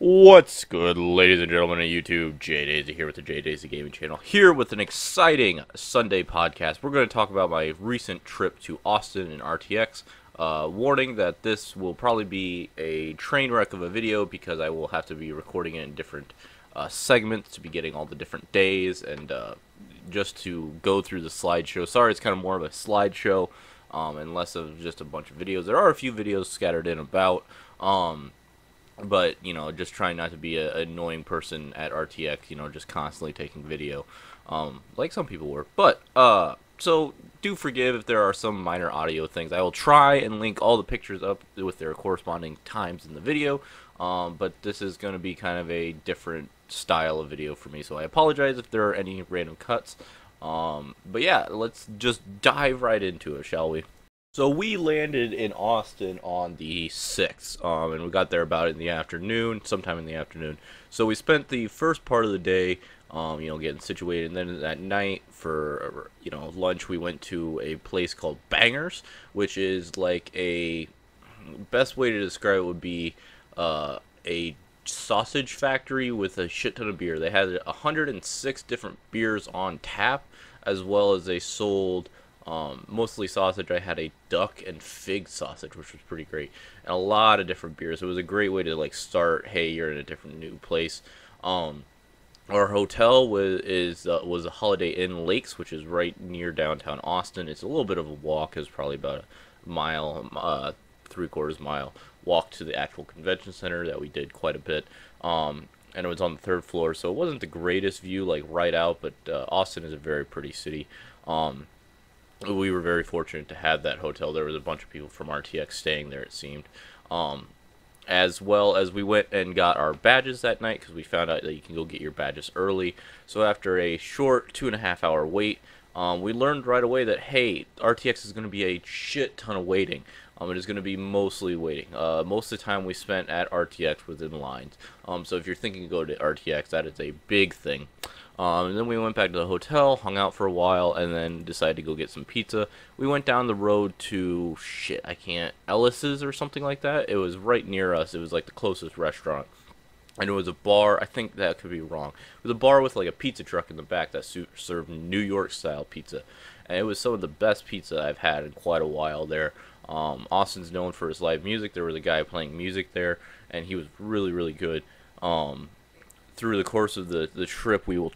What's good, ladies and gentlemen of YouTube? JDaisy here with the JDaisy Gaming Channel, here with an exciting Sunday podcast. We're going to talk about my recent trip to Austin in RTX. Warning that this will probably be a train wreck of a video because I will have to be recording it in different segments to be getting all the different days and just to go through the slideshow. Sorry, it's kind of more of a slideshow and less of just a bunch of videos. There are a few videos scattered in about. But, you know, just trying not to be an annoying person at RTX, you know, just constantly taking video, like some people were. But, so do forgive if there are some minor audio things. I will try and link all the pictures up with their corresponding times in the video, but this is going to be kind of a different style of video for me, so I apologize if there are any random cuts. But yeah, let's just dive right into it, shall we? So we landed in Austin on the 6th, and we got there about in the afternoon, sometime in the afternoon. So we spent the first part of the day, you know, getting situated, and then at night for, you know, lunch we went to a place called Bangers, which is like a, best way to describe it would be a sausage factory with a shit ton of beer. They had 106 different beers on tap, as well as they sold mostly sausage. I had a duck and fig sausage, which was pretty great, and a lot of different beers. It was a great way to like start, hey, you're in a different new place. Our hotel was a Holiday Inn Lakes, which is right near downtown Austin. It's a little bit of a walk. It's probably about a mile, 3/4 mile walk to the actual convention center that we did quite a bit. And it was on the 3rd floor, so it wasn't the greatest view like right out, but Austin is a very pretty city. We were very fortunate to have that hotel. There was a bunch of people from RTX staying there, it seemed. As well as we went and got our badges that night, because we found out that you can go get your badges early. So after a short 2.5-hour wait, we learned right away that, hey, RTX is going to be a shit ton of waiting. It is going to be mostly waiting. Most of the time we spent at RTX was in lines. So if you're thinking to go to RTX, that is a big thing. And then we went back to the hotel, hung out for a while, and then decided to go get some pizza. We went down the road to, Ellis's or something like that. It was right near us. It was like the closest restaurant. And it was a bar. I think that could be wrong. It was a bar with like a pizza truck in the back that served New York style pizza. And it was some of the best pizza I've had in quite a while there. Austin's known for his live music. There was a guy playing music there, and he was really, really good. Through the course of the trip, we will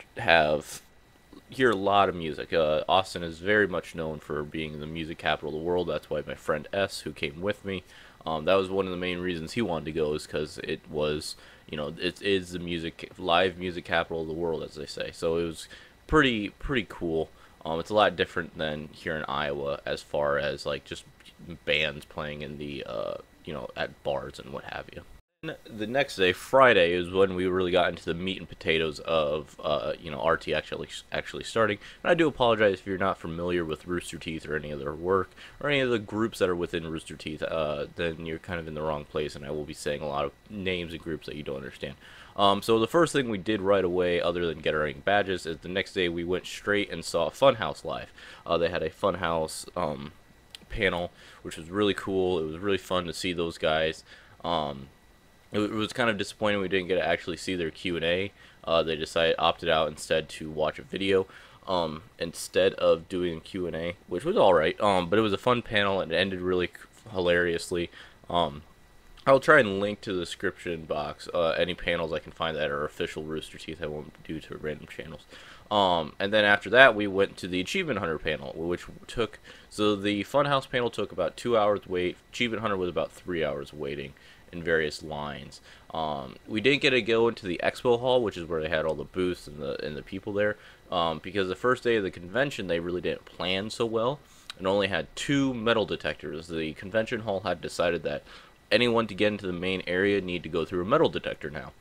hear a lot of music. Austin is very much known for being the music capital of the world. That's why my friend S, who came with me, that was one of the main reasons he wanted to go, is because it was, you know, it is the live music capital of the world, as they say. So it was pretty cool. It's a lot different than here in Iowa as far as like just bands playing in the you know, at bars and what have you. The next day, Friday, is when we really got into the meat and potatoes of, you know, RT actually starting. And I do apologize if you're not familiar with Rooster Teeth or any of their work or any of the groups that are within Rooster Teeth. Then you're kind of in the wrong place, and I will be saying a lot of names and groups that you don't understand. So the first thing we did right away, other than get our badges, is the next day we went straight and saw Funhouse live. They had a Funhouse panel, which was really cool. It was really fun to see those guys. It was kind of disappointing we didn't get to actually see their Q&A. They opted out instead to watch a video instead of doing Q&A, which was alright. But it was a fun panel, and it ended really hilariously. I'll try and link to the description box any panels I can find that are official Rooster Teeth. I won't do to random channels. And then after that, we went to the Achievement Hunter panel, which took, so the Funhouse panel took about 2 hours wait. Achievement Hunter was about 3 hours waiting in various lines. We didn't get to go into the expo hall, which is where they had all the booths and the people there, because the first day of the convention they really didn't plan so well and only had 2 metal detectors. The convention hall had decided that anyone to get into the main area need to go through a metal detector now,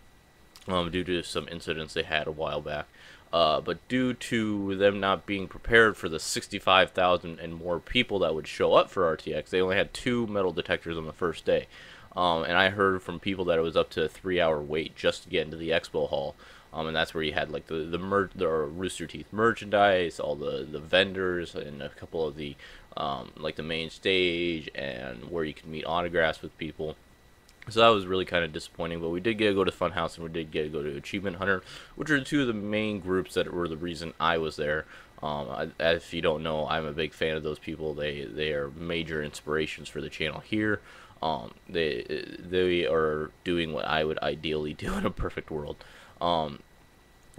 due to some incidents they had a while back. But due to them not being prepared for the 65,000 and more people that would show up for RTX, they only had 2 metal detectors on the first day. And I heard from people that it was up to a 3-hour wait just to get into the expo hall. And that's where you had like the Rooster Teeth merchandise, all the vendors, and a couple of the like the main stage, and where you could meet autographs with people. So that was really kind of disappointing, but we did get to go to Funhouse and we did get to go to Achievement Hunter, which are two of the main groups that were the reason I was there. If you don't know, I'm a big fan of those people. They are major inspirations for the channel here. They are doing what I would ideally do in a perfect world.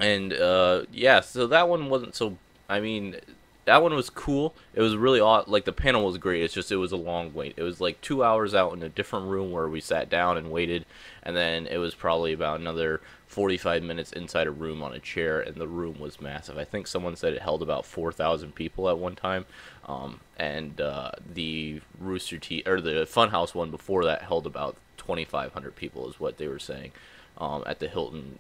Yeah, so that one wasn't so. I mean, that one was cool. It was really odd. Like, the panel was great. It's just it was a long wait. It was like 2 hours out in a different room where we sat down and waited, and then it was probably about another 45 minutes inside a room on a chair, and the room was massive. I think someone said it held about 4,000 people at one time, the Rooster Teeth or the Funhouse one before that held about 2,500 people, is what they were saying, at the Hilton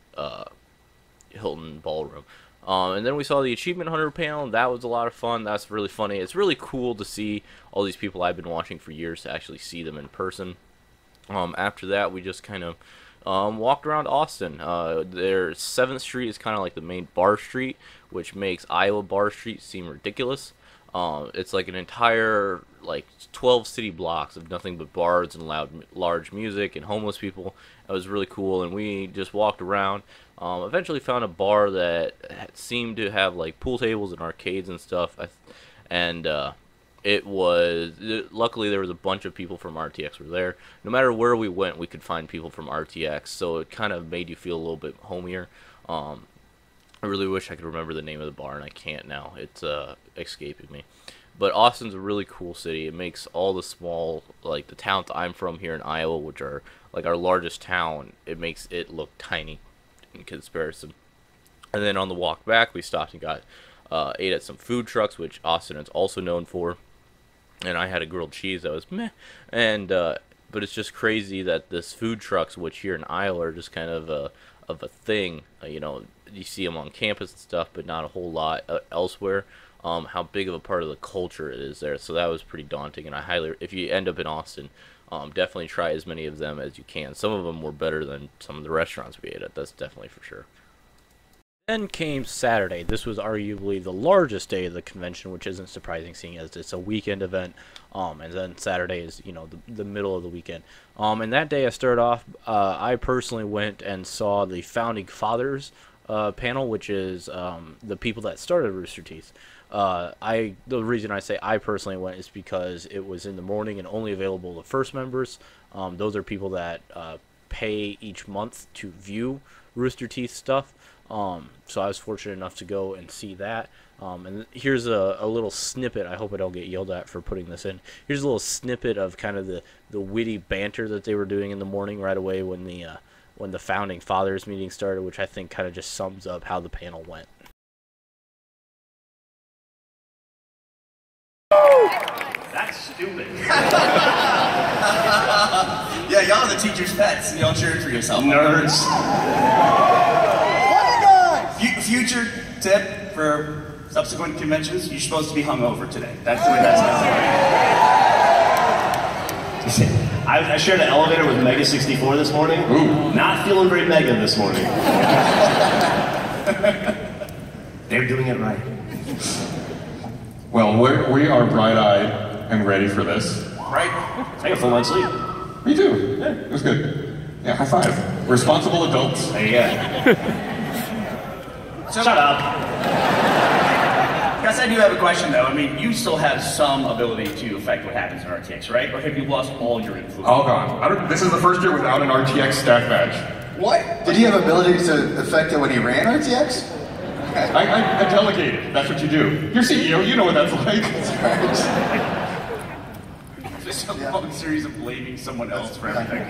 Ballroom. And then we saw the Achievement Hunter panel. That was a lot of fun. That's really funny. It's really cool to see all these people I've been watching for years, to actually see them in person. After that, we just kind of walked around Austin. Their 7th Street is kind of like the main bar street, which makes Iowa Bar Street seem ridiculous. It's like an entire, like, 12 city blocks of nothing but bars and large music and homeless people. It was really cool, and we just walked around. Eventually found a bar that seemed to have, like, pool tables and arcades and stuff. Luckily there was a bunch of people from RTX were there. No matter where we went, we could find people from RTX, so it kind of made you feel a little bit homier. I really wish I could remember the name of the bar, and I can't now. It's escaping me. But Austin's a really cool city. It makes all the small, like the towns I'm from here in Iowa, which are like our largest town, it makes it look tiny in comparison. And then on the walk back, we stopped and ate at some food trucks, which Austin is also known for. And I had a grilled cheese that was meh. But it's just crazy that this food trucks, which here in Iowa are just kind of a thing, you know, you see them on campus and stuff, but not a whole lot elsewhere. How big of a part of the culture it is there. So that was pretty daunting, and I highly, if you end up in Austin, definitely try as many of them as you can. Some of them were better than some of the restaurants we ate at, that's definitely for sure. Then came Saturday. This was arguably the largest day of the convention, which isn't surprising seeing as it's a weekend event. And then Saturday is, you know, the middle of the weekend. And that day I started off, I personally went and saw the Founding Fathers panel, which is the people that started Rooster Teeth. The reason I say I personally went is because it was in the morning and only available to first members. Those are people that pay each month to view Rooster Teeth stuff. So I was fortunate enough to go and see that. And here's a little snippet. I hope I don't get yelled at for putting this in. Here's a little snippet of kind of the witty banter that they were doing in the morning right away when the Founding Fathers meeting started, which I think kind of just sums up how the panel went. That's stupid. Yeah, y'all are the teacher's pets. Y'all cheering for yourself. Nerds. Future tip for subsequent conventions, you're supposed to be hungover today. That's the way that's done. I shared an elevator with Mega 64 this morning. Ooh. Not feeling very Mega this morning. They're doing it right. Well, we are bright-eyed and ready for this. Right? I got full night's sleep. Me too. Yeah, it was good. Yeah, high five. Responsible adults. There you go. Shut up. Guys, I do have a question though. I mean, you still have some ability to affect what happens in RTX, right? Or have you lost all your influence? All gone. This is the first year without an RTX staff badge. What? Did he have ability to affect it when he ran RTX? I delegated. That's what you do. You're CEO. You know what that's like. Just a long series of blaming someone else for everything.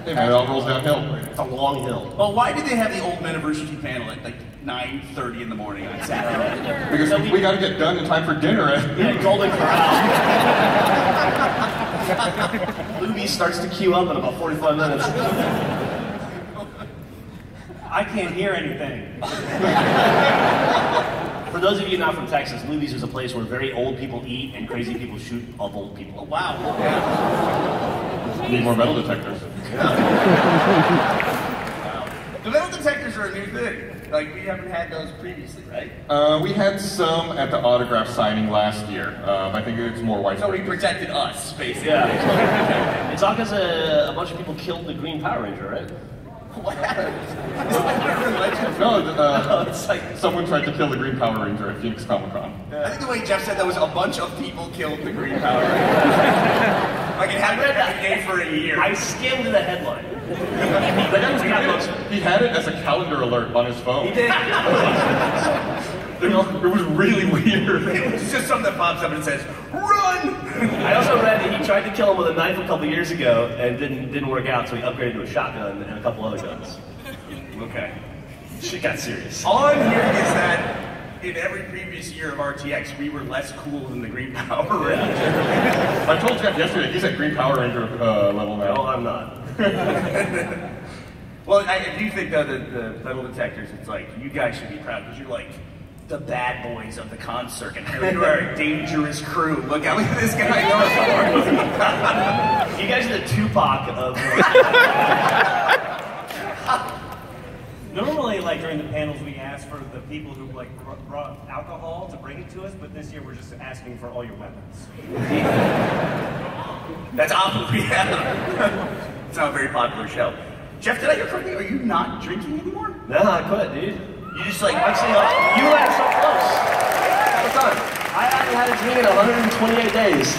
Hey man, it all rolls downhill. It's a long hill. Well, why did they have the old men of Rooster Teeth panel at like 9:30 in the morning on Saturday? Because we got to get done in time for dinner. Yeah, Golden Corral. Luby starts to queue up in about 45 minutes. I can't hear anything. For those of you not from Texas, Luby's is a place where very old people eat and crazy people shoot of old people. Oh, wow. Need more metal detectors. The metal detectors are a new thing. Like, we haven't had those previously, right? We had some at the autograph signing last year. I think it's more widespread. Nobody protected us, basically. Yeah. It's all because a bunch of people killed the Green Power Ranger, right? What happened? Is that a legend? No, It's like, someone tried to kill the Green Power Ranger at Phoenix Comic Con. I think the way Jeff said that was a bunch of people killed the Green Power Ranger. Like, it happened every day for a year. I skimmed the headline. He had it as a calendar alert on his phone. He did. It was really weird. It's just something that pops up and says, "Run!" I also read that he tried to kill him with a knife a couple years ago and didn't work out, so he upgraded to a shotgun and a couple other guns. Okay. Shit got serious. All I'm hearing is that in every previous year of RTX, we were less cool than the Green Power Ranger. I told Jeff yesterday, he's at Green Power Ranger level now. No, I'm not. Well, I do think though that the metal detectors, it's like, you guys should be proud because you're like the bad boys of the con circuit. You are a dangerous crew. Look at this guy going. You guys are the Tupac of... Normally, like during the panels, we ask for the people who like brought alcohol to bring it to us, but this year we're just asking for all your weapons. That's awful. Yeah. It's not a very popular show. Jeff, did I hear correctly? Are you not drinking anymore? No, I quit, dude. You just like, Actually, you and I are so close. What's on? I haven't had a drink in 128 days.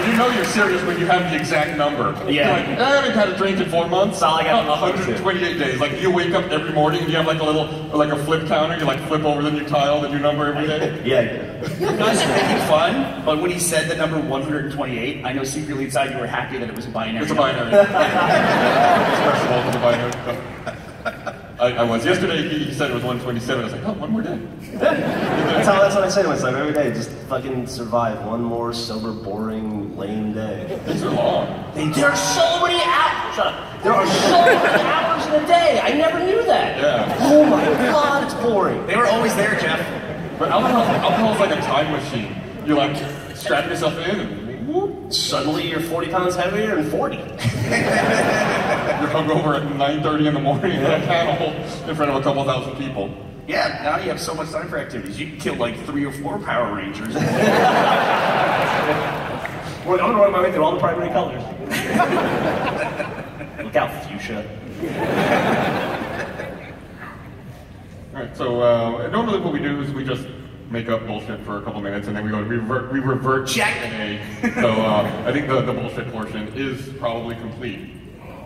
You know you're serious when you have the exact number. Yeah. You're like, I haven't had a drink in 4 months. That's all I got. 128 days. Like, you wake up every morning and you have like a little, like a flip counter. You like flip over the new tile, the new number every day. Yeah. You guys are making fun, but when he said the number 128, I know secretly inside you were happy that it was a binary. It's a binary. It's personal for the binary. I was. Yesterday he said it was 127. I was like, oh, one more day. That's what I say to myself every day. Just fucking survive one more sober, boring, lame day. These are long. There are so many hours. Shut up. There are so many hours in a day. I never knew that. Yeah. Oh my god, it's boring. They were always there, Jeff. But alcohol is like a time machine. You like strap yourself in and whoop. Suddenly you're 40 pounds heavier and 40. You're hungover at 9:30 in the morning at a panel in front of a couple thousand people. Yeah, now you have so much time for activities. You can kill like 3 or 4 Power Rangers. I'm gonna run my way through all the primary colors. Look out, fuchsia. Alright, so normally what we do is we just make up bullshit for a couple minutes and then we revert Check. Q&A. So I think the bullshit portion is probably complete.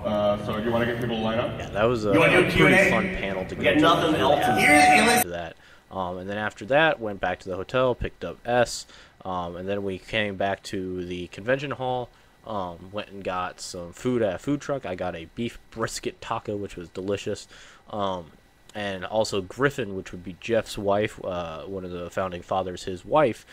So you want to get people to line up? Yeah, that was a You wanna do a pretty Q&A? fun panel to We get got nothing else to do. after that. And then after that, went back to the hotel, picked up S, and then we came back to the convention hall, went and got some food at a food truck. I got a beef brisket taco, which was delicious. And also Griffin, which would be Jeff's wife, one of the founding fathers, his wife,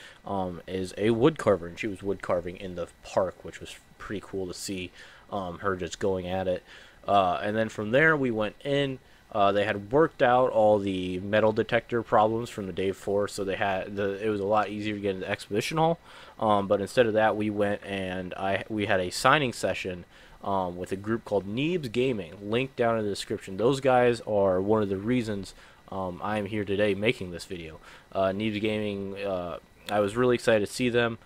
is a wood carver, and she was wood carving in the park, which was pretty cool to see her just going at it. And then from there, we went in. They had worked out all the metal detector problems from the day before, so they had it was a lot easier to get into the exhibition hall. But instead of that, we went and we had a signing session with a group called Neebs Gaming, linked down in the description. Those guys are one of the reasons I am here today making this video. Neebs Gaming, I was really excited to see them.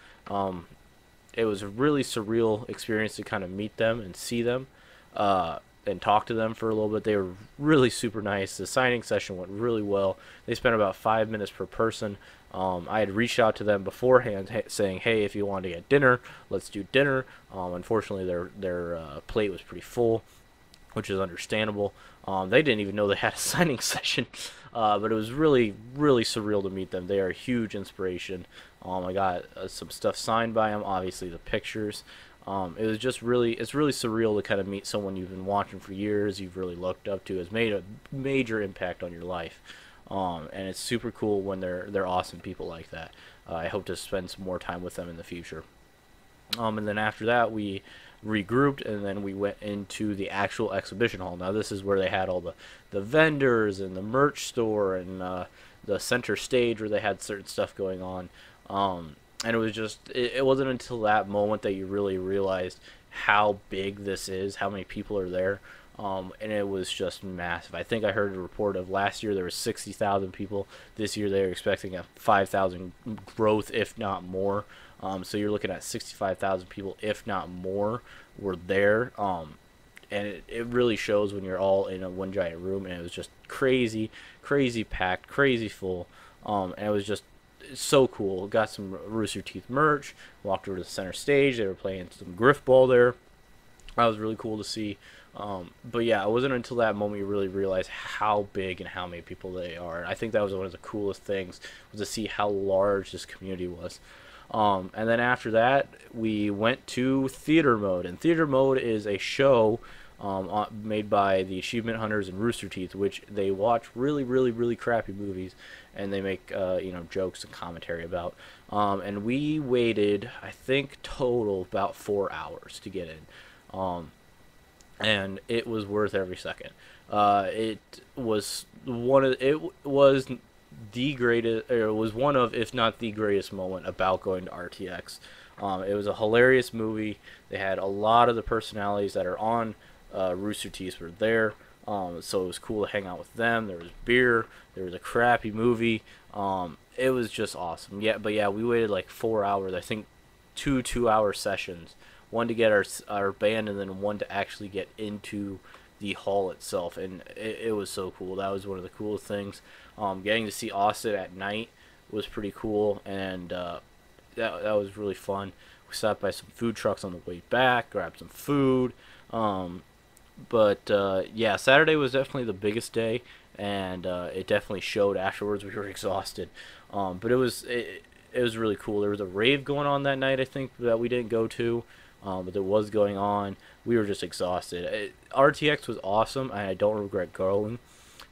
It was a really surreal experience to kind of meet them and see them and talk to them for a little bit. They were really super nice. The signing session went really well. They spent about 5 minutes per person. I had reached out to them beforehand saying, hey, if you want to get dinner, let's do dinner. Unfortunately, their plate was pretty full, which is understandable. They didn't even know they had a signing session, but it was really, really surreal to meet them. They are a huge inspiration. I got some stuff signed by them, obviously the pictures. It was just it's really surreal to kind of meet someone you've been watching for years, you've really looked up to, has made a major impact on your life. And it's super cool when they're awesome people like that. I hope to spend some more time with them in the future. And then after that, we regrouped, and then we went into the actual exhibition hall. Now this is where they had all the vendors and the merch store and the center stage where they had certain stuff going on. and it was just it wasn't until that moment that you really realized how big this is, how many people are there. And it was just massive. I think I heard a report of last year there was 60,000 people. This year they're expecting a 5,000 growth, if not more. So you're looking at 65,000 people, if not more, were there. And it really shows when you're all in a one giant room, and it was just crazy, crazy packed, crazy full. And it was just so cool. Got some Rooster Teeth merch. Walked over to the center stage. They were playing some griff ball there. That was really cool to see. But yeah, it wasn't until that moment you really realize how big and how many people they are. And I think that was one of the coolest things, was to see how large this community was. And then after that, we went to Theater Mode. And Theater Mode is a show made by the Achievement Hunters and Rooster Teeth, which they watch really, really, really crappy movies, and they make jokes and commentary about. And we waited, I think, total about 4 hours to get in. And it was worth every second. It was the greatest, or it was one of, if not the greatest moment about going to RTX. It was a hilarious movie. They had a lot of the personalities that are on Rooster Teeth were there. So it was cool to hang out with them. There was beer. There was a crappy movie. It was just awesome. Yeah, but yeah, we waited like 4 hours. I think 2 2-hour sessions. One to get our band, and then one to actually get into the hall itself. And it was so cool. That was one of the coolest things. Getting to see Austin at night was pretty cool, and that was really fun. We stopped by some food trucks on the way back, grabbed some food. But yeah, Saturday was definitely the biggest day, and it definitely showed afterwards. We were exhausted, but it was really cool. There was a rave going on that night, I think, that we didn't go to. But it was going on. We were just exhausted. RTX was awesome, and I don't regret going,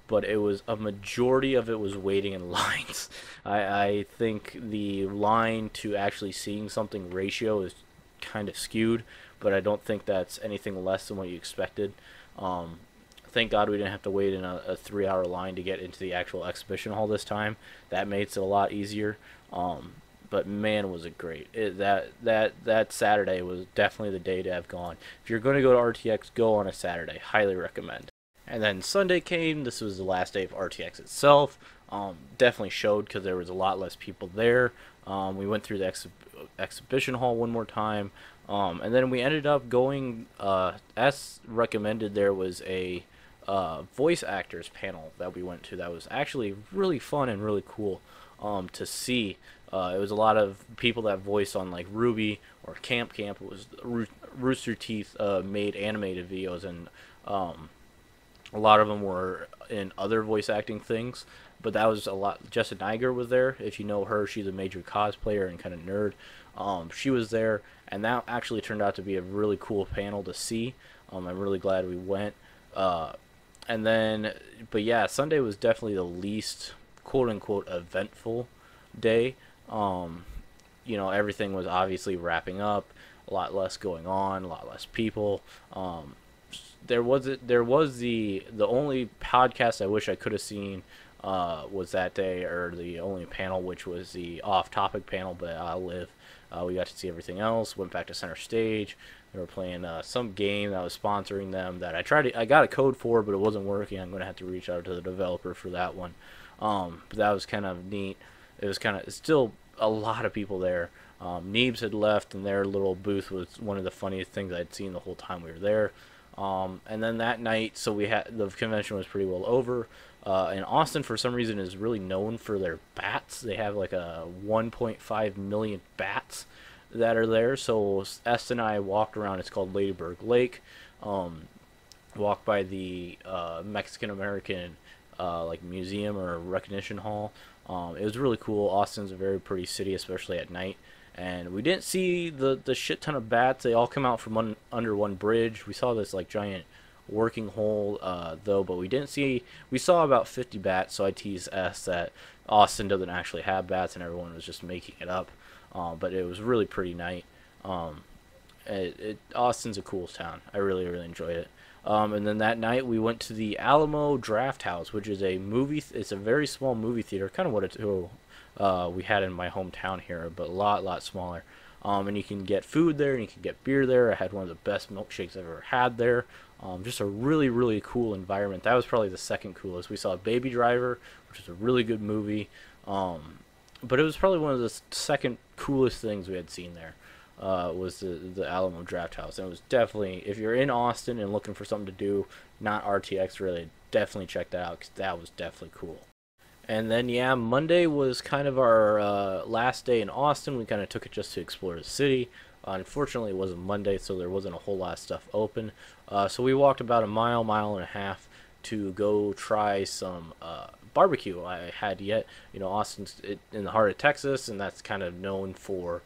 but it was a majority of it was waiting in lines. I think the line to actually seeing something ratio is kind of skewed, but I don't think that's anything less than what you expected. Thank God we didn't have to wait in a 3-hour line to get into the actual exhibition hall this time. That makes it a lot easier. But man, was it great. That Saturday was definitely the day to have gone. If you're going to go to RTX, go on a Saturday. Highly recommend. And then Sunday came. This was the last day of RTX itself. Definitely showed because there was a lot less people there. We went through the exhibition hall one more time. And then we ended up going, as recommended, there was a voice actors panel that we went to that was actually really fun and really cool to see. It was a lot of people that voiced on like Ruby or Camp. It was Rooster Teeth made animated videos, and a lot of them were in other voice acting things. But that was a lot. Jessica Niger was there. If you know her, she's a major cosplayer and kind of nerd. She was there, and that actually turned out to be a really cool panel to see. I'm really glad we went. And then, but yeah, Sunday was definitely the least quote-unquote eventful day. Everything was obviously wrapping up, a lot less going on, a lot less people. There was the only podcast I wish I could have seen was that day, or the only panel, which was the off-topic panel, but I'll live. We got to see everything else. Went back to center stage. They were playing some game that was sponsoring them that I got a code for, but it wasn't working. I'm gonna have to reach out to the developer for that one. But that was kind of neat. It was still a lot of people there. Neebs had left, and their little booth was one of the funniest things I'd seen the whole time we were there. And then that night, so the convention was pretty well over. And Austin, for some reason, is really known for their bats. They have like a 1.5 million bats that are there. So S and I walked around. It's called Ladybird Lake. Walked by the Mexican American museum or recognition hall. It was really cool. Austin's a very pretty city, especially at night. And we didn't see the shit ton of bats. They all come out from under one bridge. We saw this like giant working hole though, but we saw about 50 bats. So I teased S that Austin doesn't actually have bats, and everyone was just making it up. But it was really pretty night. Austin's a cool town. I really, really enjoyed it. And then that night we went to the Alamo Draft House, which is a movie. It's a very small movie theater, kind of what we had in my hometown here, but a lot smaller. And you can get food there, and you can get beer there. I had one of the best milkshakes I've ever had there. Just a really cool environment. That was probably the second coolest. We saw Baby Driver, which is a really good movie. But it was probably one of the second coolest things we had seen there. Was the Alamo Draft House. And it was definitely, if you're in Austin and looking for something to do, not RTX really, definitely check that out, because that was definitely cool. And then, yeah, Monday was kind of our last day in Austin. We kind of took it just to explore the city. Unfortunately, it wasn't Monday, so there wasn't a whole lot of stuff open. So we walked about a mile and a half to go try some barbecue. I had yet, Austin's in the heart of Texas, and that's kind of known for,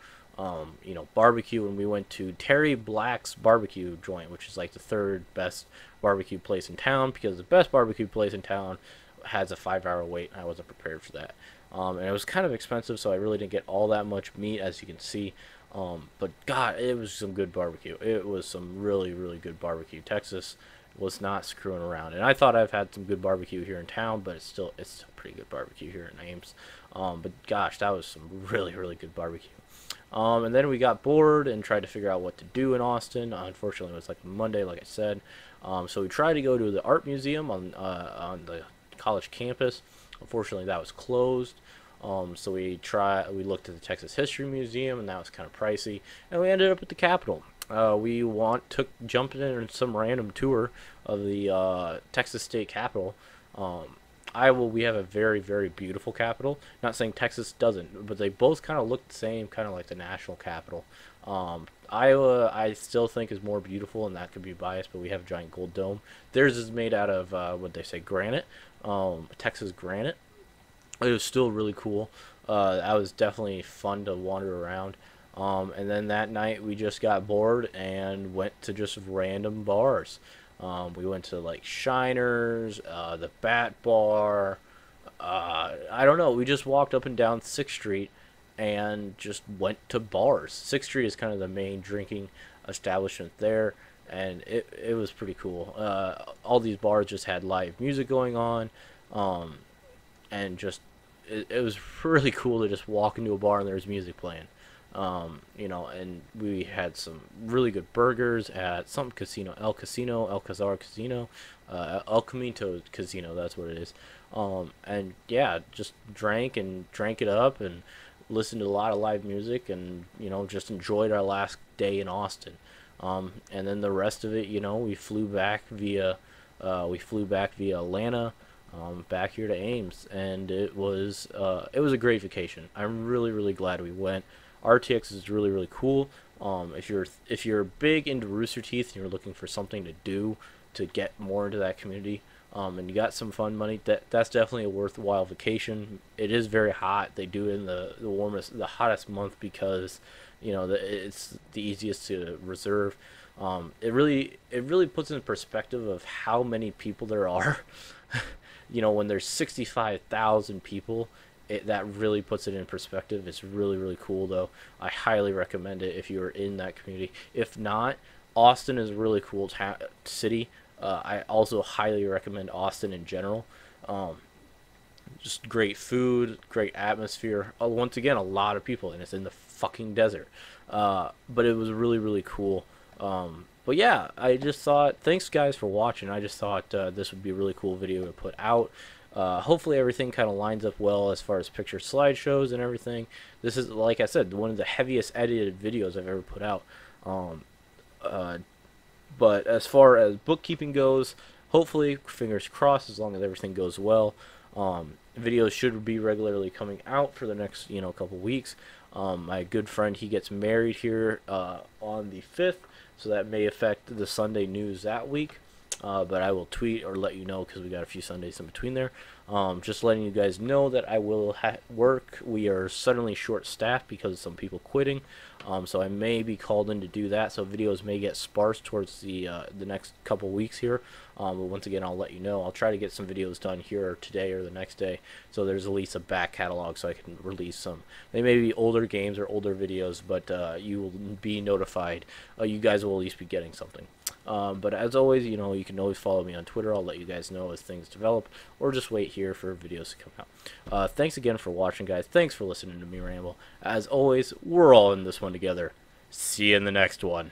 barbecue. And we went to Terry Black's barbecue joint, which is like the third best barbecue place in town, because the best barbecue place in town has a 5-hour wait, and I wasn't prepared for that. And it was kind of expensive, so I really didn't get all that much meat, as you can see. But God, it was some good barbecue. It was some really good barbecue. Texas was not screwing around, and I thought I've had some good barbecue here in town, but it's still pretty good barbecue here in Ames. But gosh, that was some really good barbecue. And then we got bored and tried to figure out what to do in Austin. Unfortunately, it was like Monday, like I said. So we tried to go to the art museum on the college campus. Unfortunately, that was closed. So we looked at the Texas History Museum, and that was kind of pricey. And we ended up at the Capitol. We jumped in some random tour of the Texas State Capitol. We have a very beautiful Capitol. Not saying Texas doesn't, but they both kind of look the same, kind of like the national Capitol. Iowa, I still think, is more beautiful, and that could be biased, but we have a giant gold dome. Theirs is made out of, granite, Texas granite. It was still really cool. That was definitely fun to wander around. And then that night we just got bored and went to just random bars. We went to like Shiners, the Bat Bar. I don't know. We just walked up and down 6th Street and just went to bars. 6th Street is kind of the main drinking establishment there, and it was pretty cool. All these bars just had live music going on, and just it was really cool to just walk into a bar and there's music playing. And we had some really good burgers at some casino, El Cazar Casino, El Camino Casino, that's what it is. And yeah, just drank it up and listened to a lot of live music, and just enjoyed our last day in Austin. And then the rest of it, we flew back via Atlanta, back here to Ames, and it was a great vacation. I'm really glad we went. RTX is really cool. If you're big into Rooster Teeth and you're looking for something to do to get more into that community, and you got some fun money, that's definitely a worthwhile vacation. It is very hot. They do it in the hottest month, because it's the easiest to reserve. It really puts in perspective of how many people there are. When there's 65,000 people, that really puts it in perspective. It's really cool, though. I highly recommend it if you're in that community. If not, Austin is a really cool city. I also highly recommend Austin in general. Just great food, great atmosphere. Once again, a lot of people, and it's in the fucking desert. But it was really cool. But yeah, I just thought, thanks guys for watching. I just thought this would be a really cool video to put out. Hopefully everything kind of lines up well as far as picture slideshows and everything. This is, like I said, one of the heaviest edited videos I've ever put out. But as far as bookkeeping goes, hopefully, fingers crossed, as long as everything goes well, videos should be regularly coming out for the next couple weeks. My good friend, he gets married here on the 5th, so that may affect the Sunday news that week. But I will tweet or let you know, because we got a few Sundays in between there. Just letting you guys know that I will work. We are suddenly short-staffed because of some people quitting, so I may be called in to do that. So videos may get sparse towards the next couple weeks here. But once again, I'll let you know. I'll try to get some videos done here today or the next day, so there's at least a back catalog so I can release some. They may be older games or older videos, but you will be notified. You guys will at least be getting something. But as always, you know, you can always follow me on Twitter. I'll let you guys know as things develop, or just wait here for videos to come out. Thanks again for watching, guys. Thanks for listening to me ramble. As always, we're all in this one together. See you in the next one.